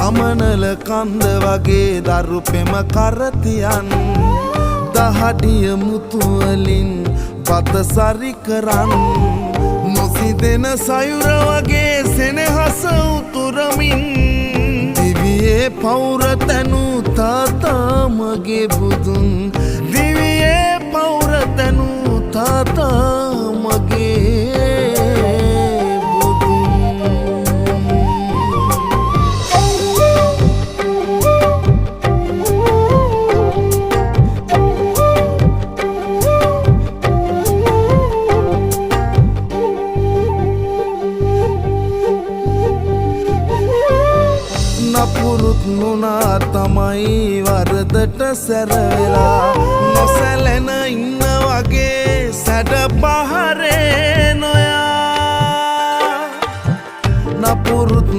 ගමනල කන්ද වගේ දරු පෙම කරතියන් දහඩිය මුතුවලින් බත සරි කරන් නොසිදෙන සයුර වගේ සෙනෙහස උතුරමින් දිවියේ පෞර තැනු තාතා මගේ බුදුන් දිවියේ පෞර තැනු තාතා මගේ නපුරුත් නුනා තමයි වරදට සැරවෙලා නොසැලෙන ඉන්න වගේ සැඩ පහරේ නොයා නපුරුත්